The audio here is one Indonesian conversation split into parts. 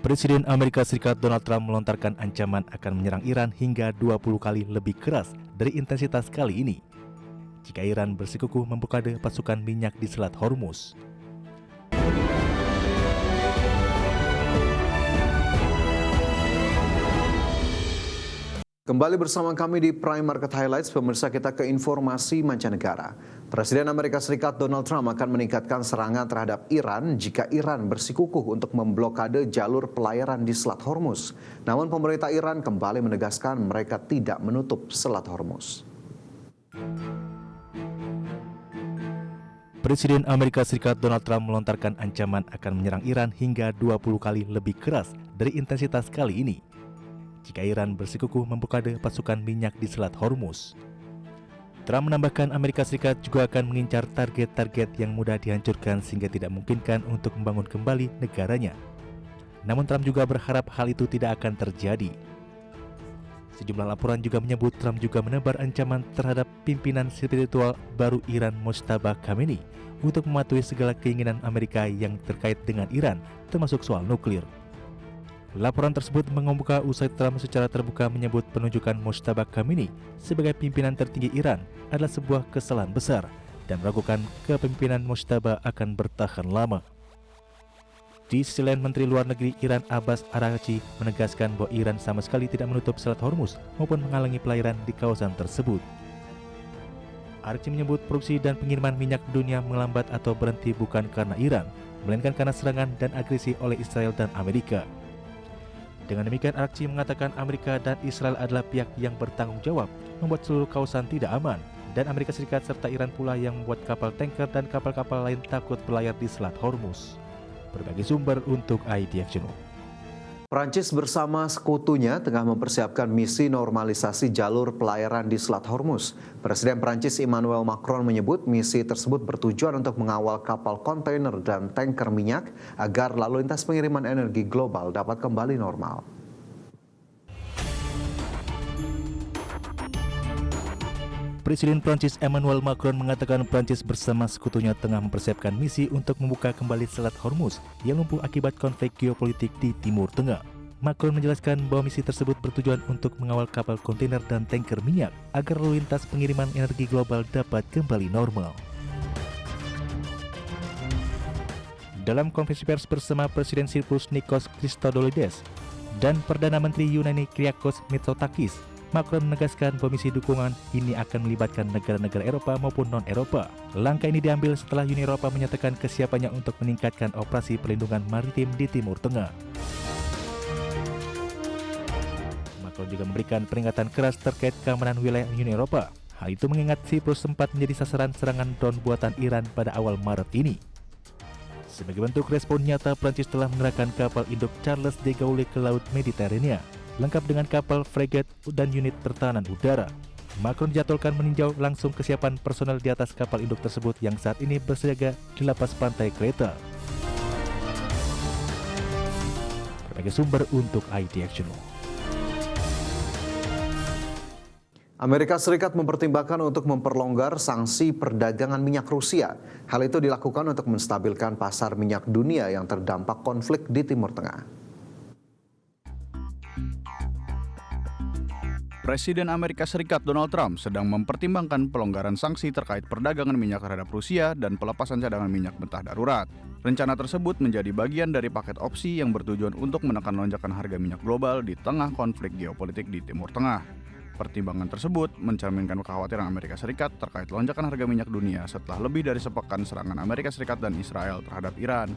Presiden Amerika Serikat Donald Trump melontarkan ancaman akan menyerang Iran hingga 20 kali lebih keras dari intensitas kali ini jika Iran bersikukuh memblokade pasukan minyak di Selat Hormuz. Kembali bersama kami di Prime Market Highlights, pemirsa, kita ke informasi mancanegara. Presiden Amerika Serikat Donald Trump akan meningkatkan serangan terhadap Iran jika Iran bersikukuh untuk memblokade jalur pelayaran di Selat Hormuz. Namun pemerintah Iran kembali menegaskan mereka tidak menutup Selat Hormuz. Presiden Amerika Serikat Donald Trump melontarkan ancaman akan menyerang Iran hingga 20 kali lebih keras dari intensitas kali ini jika Iran bersikukuh memblokade pasukan minyak di Selat Hormuz. Trump menambahkan Amerika Serikat juga akan mengincar target-target yang mudah dihancurkan sehingga tidak memungkinkan untuk membangun kembali negaranya. Namun Trump juga berharap hal itu tidak akan terjadi. Sejumlah laporan juga menyebut Trump juga menebar ancaman terhadap pimpinan spiritual baru Iran Mojtaba Khamenei untuk mematuhi segala keinginan Amerika yang terkait dengan Iran, termasuk soal nuklir. Laporan tersebut mengemuka usai Trump secara terbuka menyebut penunjukan Mojtaba Khamenei sebagai pimpinan tertinggi Iran adalah sebuah kesalahan besar dan meragukan kepemimpinan Mojtaba akan bertahan lama. Di sisi lain, Menteri Luar Negeri Iran Abbas Araghchi menegaskan bahwa Iran sama sekali tidak menutup Selat Hormuz maupun menghalangi pelayaran di kawasan tersebut. Araghchi menyebut produksi dan pengiriman minyak dunia melambat atau berhenti bukan karena Iran, melainkan karena serangan dan agresi oleh Israel dan Amerika. Dengan demikian, Araghchi mengatakan Amerika dan Israel adalah pihak yang bertanggung jawab membuat seluruh kawasan tidak aman, dan Amerika Serikat serta Iran pula yang membuat kapal tanker dan kapal-kapal lain takut berlayar di Selat Hormuz. Berbagai sumber untuk IDF Channel. Prancis bersama sekutunya tengah mempersiapkan misi normalisasi jalur pelayaran di Selat Hormuz. Presiden Prancis Emmanuel Macron menyebut misi tersebut bertujuan untuk mengawal kapal kontainer dan tanker minyak agar lalu lintas pengiriman energi global dapat kembali normal. Presiden Prancis Emmanuel Macron mengatakan Prancis bersama sekutunya tengah mempersiapkan misi untuk membuka kembali Selat Hormuz yang lumpuh akibat konflik geopolitik di Timur Tengah. Macron menjelaskan bahwa misi tersebut bertujuan untuk mengawal kapal kontainer dan tanker minyak agar lalu lintas pengiriman energi global dapat kembali normal. Dalam konferensi pers bersama Presiden Cyprus Nikos Christodoulides dan Perdana Menteri Yunani Kyriakos Mitsotakis, Macron menegaskan bahwa misi dukungan ini akan melibatkan negara-negara Eropa maupun non-Eropa. Langkah ini diambil setelah Uni Eropa menyatakan kesiapannya untuk meningkatkan operasi perlindungan maritim di Timur Tengah. Macron juga memberikan peringatan keras terkait keamanan wilayah Uni Eropa. Hal itu mengingat Cyprus sempat menjadi sasaran serangan drone buatan Iran pada awal Maret ini. Sebagai bentuk respon nyata, Prancis telah mengerahkan kapal induk Charles de Gaulle ke Laut Mediterania, lengkap dengan kapal fregat dan unit pertahanan udara. Macron dijadwalkan meninjau langsung kesiapan personel di atas kapal induk tersebut yang saat ini bersiaga di lapas pantai Kreta. Berbagai sumber untuk IDF Channel. Amerika Serikat mempertimbangkan untuk memperlonggar sanksi perdagangan minyak Rusia. Hal itu dilakukan untuk menstabilkan pasar minyak dunia yang terdampak konflik di Timur Tengah. Presiden Amerika Serikat Donald Trump sedang mempertimbangkan pelonggaran sanksi terkait perdagangan minyak terhadap Rusia dan pelepasan cadangan minyak mentah darurat. Rencana tersebut menjadi bagian dari paket opsi yang bertujuan untuk menekan lonjakan harga minyak global di tengah konflik geopolitik di Timur Tengah. Pertimbangan tersebut mencerminkan kekhawatiran Amerika Serikat terkait lonjakan harga minyak dunia setelah lebih dari sepekan serangan Amerika Serikat dan Israel terhadap Iran.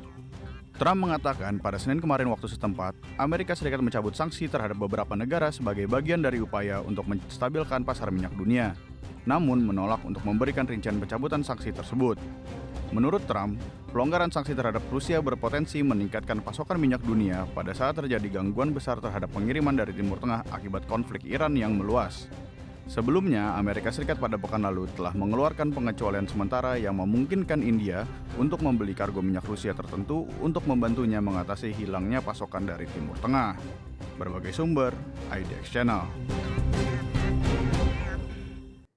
Trump mengatakan pada Senin kemarin waktu setempat, Amerika Serikat mencabut sanksi terhadap beberapa negara sebagai bagian dari upaya untuk menstabilkan pasar minyak dunia, namun menolak untuk memberikan rincian pencabutan sanksi tersebut. Menurut Trump, pelonggaran sanksi terhadap Rusia berpotensi meningkatkan pasokan minyak dunia pada saat terjadi gangguan besar terhadap pengiriman dari Timur Tengah akibat konflik Iran yang meluas. Sebelumnya, Amerika Serikat pada pekan lalu telah mengeluarkan pengecualian sementara yang memungkinkan India untuk membeli kargo minyak Rusia tertentu untuk membantunya mengatasi hilangnya pasokan dari Timur Tengah. Berbagai sumber, IDX Channel.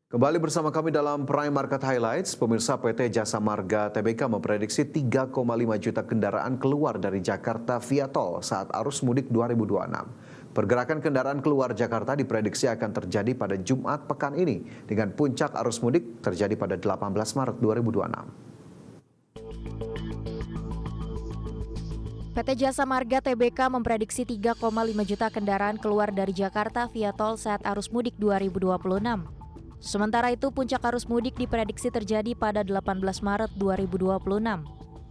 Kembali bersama kami dalam Prime Market Highlights. Pemirsa, PT Jasa Marga Tbk memprediksi 3,5 juta kendaraan keluar dari Jakarta via tol saat arus mudik 2026. Pergerakan kendaraan keluar Jakarta diprediksi akan terjadi pada Jumat pekan ini dengan puncak arus mudik terjadi pada 18 Maret 2026. PT Jasa Marga Tbk memprediksi 3,5 juta kendaraan keluar dari Jakarta via tol saat arus mudik 2026. Sementara itu, puncak arus mudik diprediksi terjadi pada 18 Maret 2026.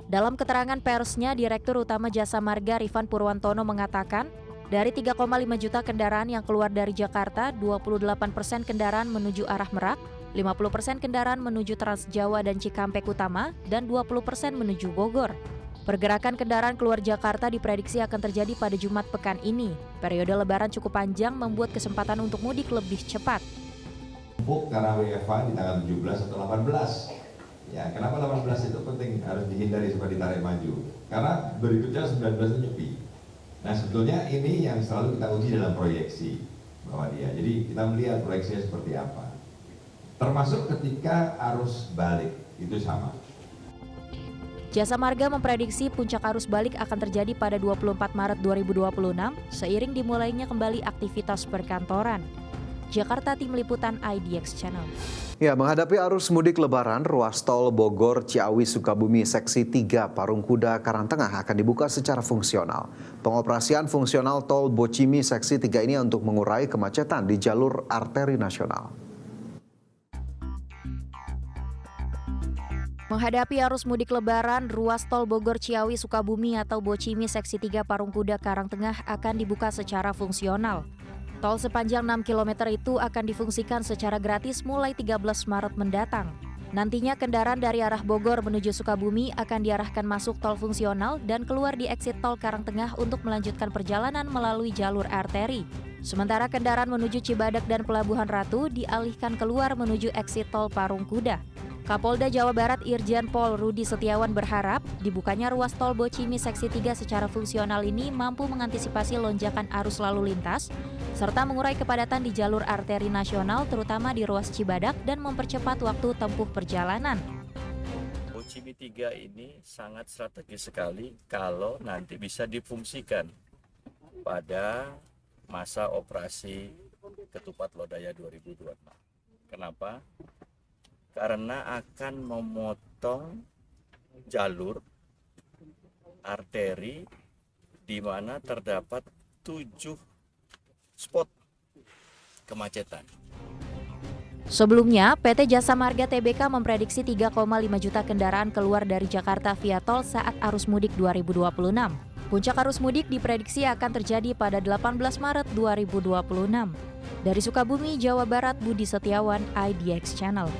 Dalam keterangan persnya, Direktur Utama Jasa Marga Rifan Purwantono mengatakan, dari 3,5 juta kendaraan yang keluar dari Jakarta, 28% kendaraan menuju arah Merak, 50% kendaraan menuju Trans Jawa dan Cikampek Utama, dan 20% menuju Bogor. Pergerakan kendaraan keluar Jakarta diprediksi akan terjadi pada Jumat pekan ini. Periode Lebaran cukup panjang membuat kesempatan untuk mudik lebih cepat. Karena WFA di tanggal 17 atau 18. Ya, kenapa 18 itu penting harus dihindari supaya ditarik maju? Karena berikutnya 19 itu nyepi. Nah, sebetulnya ini yang selalu kita uji dalam proyeksi bahwa dia. Jadi kita melihat proyeksinya seperti apa. Termasuk ketika arus balik itu sama. Jasa Marga memprediksi puncak arus balik akan terjadi pada 24 Maret 2026 seiring dimulainya kembali aktivitas perkantoran. Jakarta, Tim Liputan IDX Channel. Ya, menghadapi arus mudik Lebaran, ruas tol Bogor Ciawi Sukabumi Seksi 3 Parungkuda Karangtengah akan dibuka secara fungsional. Pengoperasian fungsional tol Bocimi Seksi 3 ini untuk mengurai kemacetan di jalur arteri nasional. Menghadapi arus mudik Lebaran, ruas tol Bogor Ciawi Sukabumi atau Bocimi Seksi 3 Parungkuda Karangtengah akan dibuka secara fungsional. Tol sepanjang 6 km itu akan difungsikan secara gratis mulai 13 Maret mendatang. Nantinya kendaraan dari arah Bogor menuju Sukabumi akan diarahkan masuk tol fungsional dan keluar di exit tol Karangtengah untuk melanjutkan perjalanan melalui jalur arteri. Sementara kendaraan menuju Cibadak dan Pelabuhan Ratu dialihkan keluar menuju exit tol Parungkuda. Kapolda Jawa Barat Irjen Pol Rudi Setiawan berharap dibukanya ruas tol Bocimi Seksi 3 secara fungsional ini mampu mengantisipasi lonjakan arus lalu lintas serta mengurai kepadatan di jalur arteri nasional terutama di ruas Cibadak dan mempercepat waktu tempuh perjalanan. Bocimi 3 ini sangat strategis sekali kalau nanti bisa difungsikan pada masa operasi Ketupat Lodaya 2026. Kenapa? Karena akan memotong jalur arteri di mana terdapat 7 spot kemacetan. Sebelumnya, PT Jasa Marga Tbk memprediksi 3,5 juta kendaraan keluar dari Jakarta via tol saat arus mudik 2026. Puncak arus mudik diprediksi akan terjadi pada 18 Maret 2026. Dari Sukabumi, Jawa Barat, Budi Setiawan, IDX Channel.